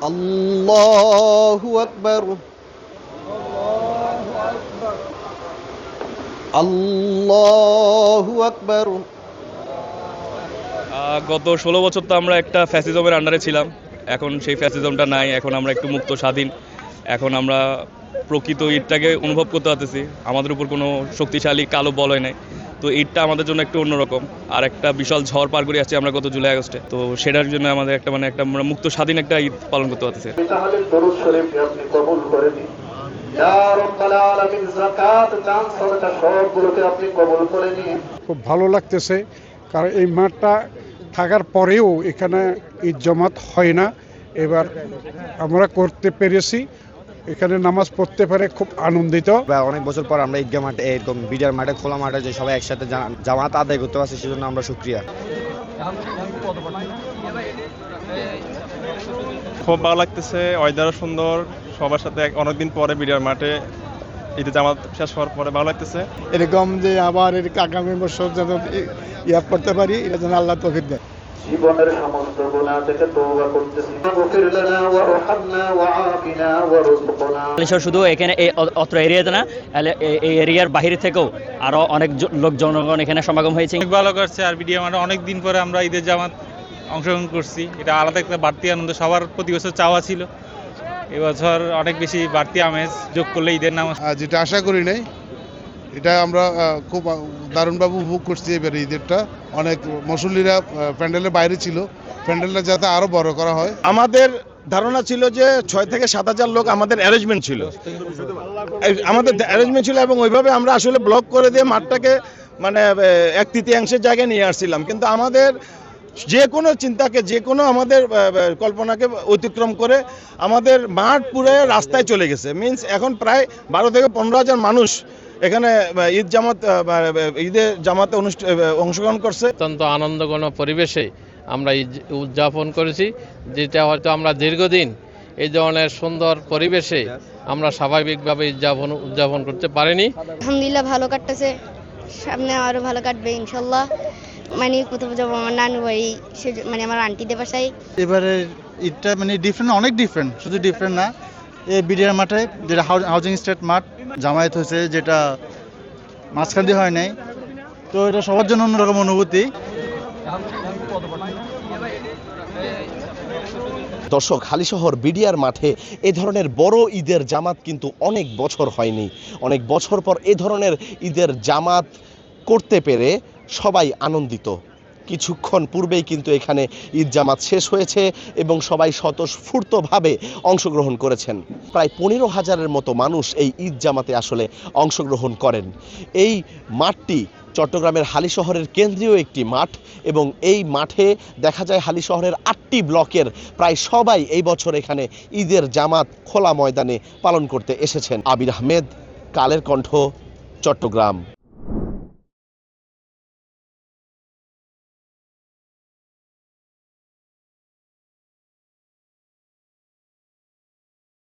আল্লাহু আকবার, আল্লাহু আকবার। গত ১৬ বছর তো আমরা একটা ফ্যাসিজমের আন্ডারে ছিলাম। এখন সেই ফ্যাসিজমটা নাই, এখন আমরা একটু মুক্ত স্বাধীন। এখন আমরা প্রকৃত ঈদটাকে অনুভব করতে পারতেছি। আমাদের উপর কোনো শক্তিশালী কালো বলয় নাই। তো ঈদটা আমাদের জন্য একটু অন্যরকম। আর একটা বিশাল ঝড় পার করে আসছি আমরা গত জুলাই আগস্টে। তো সেটার জন্য আমাদের একটা একটা আমরা মুক্ত স্বাধীন একটা ঈদ পালন করতে পারতেছি। তাহলে দরুদ শরীফ আপনি কবুল করে নিন। ইয়া রাব্বাল আলামিন, যাকাত দান সাদাকা সবগুলোকে আপনি কবুল করে নিন। খুব ভালো লাগতেছে, কারণ এই মাঠটা থাকার পরেও এখানে ঈদ জামাত হয় না। এবার আমরা করতে পেরেছি, এখানে নামাজ পড়তে পারে খুব আনন্দিত। অনেক বছর পর আমরা ঈদগাহ মাঠে এরকম বিডার মাঠে খোলা মাঠে যে সবাই একসাথে জামাত আদায় করতে পারছি, সেজন্য আমরা শুকরিয়া। খুব ভালো লাগতেছে, ওয়েদারও সুন্দর, সবার সাথে অনেকদিন পরে বিডার মাঠে ঈদের জামাত শেষ হওয়ার পরে ভালো লাগতেছে। এরকম যে আবার আগামী বছর যেন ইয়া করতে পারি, এটা যেন আল্লাহ তৌফিক দেয়। জীবনের সমস্ত গুনাহ থেকে তওবা করতেছি। গফির লানা ওয়া রহমনা ওয়া আফিনা ওয়া রুজকনা। শুধু এখানে এই অত্র এরিয়াতে না, এই এরিয়ার বাইরে থেকেও আরো অনেক লোক জনগণ এখানে সমাগম হয়েছে। অনেক ভালো করছে। আর বিডিএ মাঠে অনেক দিন পরে আমরা ঈদের জামাত অংশগ্রহণ করছি, এটা আলাদা একটা বাড়তি আনন্দ। সবার প্রতি বছর চাওয়া ছিল, এবছর অনেক বেশি বাড়তি আমেজ যোগ করলে ঈদের নামাজ, যেটা আশা করি নাই, এটা আমরা খুব দারুণভাবে উপভোগ করছি। এবার ঈদেরটা অনেক মুসল্লিরা প্যান্ডেলের বাইরে ছিল, প্যান্ডেলটা যাতে আরো বড় করা হয়। আমাদের ধারণা ছিল যে ৬ থেকে ৭,০০০ লোক আমাদের অ্যারেঞ্জমেন্ট ছিল, এবং ওইভাবে আমরা আসলে ব্লক করে দিয়ে মাঠটাকে মানে ১/৩ জায়গায় নিয়ে আসছিলাম। কিন্তু আমাদের যে কোনো চিন্তাকে, যে কোনো আমাদের কল্পনাকে অতিক্রম করে আমাদের মাঠ পুরো রাস্তায় চলে গেছে। মিনস এখন প্রায় ১২ থেকে ১৫,০০০ মানুষ এখানে ঈদের জামাতে অংশগ্রহণ করছে। অত্যন্ত আনন্দঘন পরিবেশে আমরা ঈদ উদযাপন করেছি, যেটা হয়তো আমরা দীর্ঘদিন এই ধরনের সুন্দর পরিবেশে আমরা স্বাভাবিকভাবে উদযাপন করতে পারিনি। আলহামদুলিল্লাহ ভালো কাটতেছে, সামনে আরো ভালো কাটবে ইনশাল্লাহ। মানে কোথাও যাবো আমার নানু বাড়ি, মানে আমার আন্টিদের বাসায়। এবারে ঈদটা মানে ডিফারেন্ট, অনেক ডিফারেন্ট, শুধু ডিফারেন্ট না, এই বিডিআর মাঠে যেটা হাউজিং স্টেট মাঠ জামায়াত হয়েছে, যেটা মাঝখান দিয়ে হয় নাই, তো এটা সবার জন্য অন্যরকম অনুভূতি। দর্শক, হালিশহর বিডিআর মাঠে এ ধরনের বড় ঈদের জামাত কিন্তু অনেক বছর হয়নি। অনেক বছর পর এ ধরনের ঈদের জামাত করতে পেরে সবাই আনন্দিত। কিছুক্ষণ পূর্বেই কিন্তু এখানে ঈদ জামাত শেষ হয়েছে এবং সবাই স্বতঃস্ফূর্তভাবে অংশগ্রহণ করেছেন। প্রায় ১৫,০০০-এর মতো মানুষ এই ঈদ জামাতে আসলে অংশগ্রহণ করেন। এই মাঠটি চট্টগ্রামের হালিশহরের কেন্দ্রীয় একটি মাঠ এবং এই মাঠে দেখা যায় হালিশহরের ৮টি ব্লকের প্রায় সবাই এই বছর এখানে ঈদের জামাত খোলা ময়দানে পালন করতে এসেছেন। আবির আহমেদ, কালের কণ্ঠ, চট্টগ্রাম।